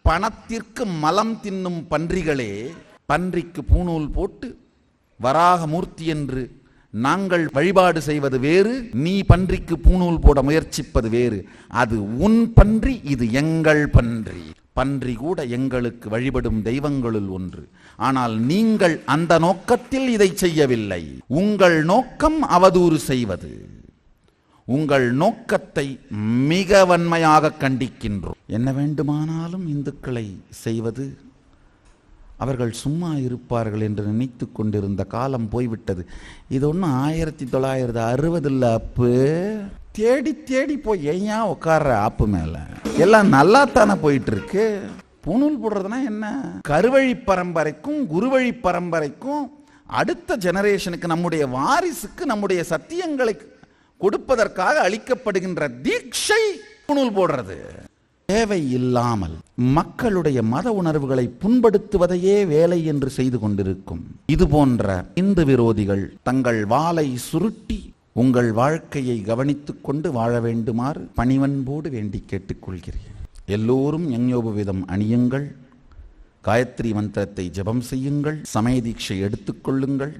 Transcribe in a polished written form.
பணத்திற்கு மலம் தின்னும் பன்றிகளே, பன்றிக்கு பூணூல் போட்டு வராகமூர்த்தி என்று நாங்கள் வழிபாடு செய்வது வேறு, நீ பன்றிக்கு பூணூல் போட முயற்சிப்பது வேறு. அது உன் பன்றி, இது எங்கள் பன்றி. பன்றி கூட எங்களுக்கு வழிபடும் தெய்வங்களுள் ஒன்று. ஆனால் நீங்கள் அந்த நோக்கத்தில் இதை செய்யவில்லை. உங்கள் நோக்கம் அவதூறு செய்வது. உங்கள் நோக்கத்தை மிக வன்மையாக கண்டிக்கின்றோம். என்ன வேண்டுமானாலும் இந்துக்களை செய்வது, அவர்கள் சும்மா இருப்பார்கள் என்று நினைத்து கொண்டிருந்த காலம் போய்விட்டது. இது ஒன்றும் 1960 அப்பு. தேடி தேடி போய் ஏன் உட்கார்ற ஆப்பு மேல? எல்லாம் நல்லா தானே போயிட்டு இருக்கு. பூணூல் போடுறதுனா என்ன? கருவழி பரம்பரைக்கும் குருவழி பரம்பரைக்கும் அடுத்த ஜெனரேஷனுக்கு, நம்முடைய வாரிசுக்கு நம்முடைய சத்தியங்களை கொடுப்பதற்காக அளிக்கப்படுகின்ற தீட்சை பூணூல் போடுறது. தேவை இல்லாமல் மக்களுடைய மத உணர்வுகளை புண்படுத்துவதையே வேலை என்று செய்து கொண்டிருக்கும் இது போன்ற இந்து விரோதிகள் தங்கள் வாளை சுருட்டி உங்கள் வாழ்க்கையை கவனித்துக் கொண்டு வாழ வேண்டுமாறு பணிவன்போடு வேண்டி கேட்டுக்கொள்கிறேன். எல்லோரும் யஞ்ஞோபவீதம் அணியுங்கள், காயத்ரி மந்திரத்தை ஜபம் செய்யுங்கள், சமய தீட்சை எடுத்துக்கொள்ளுங்கள்.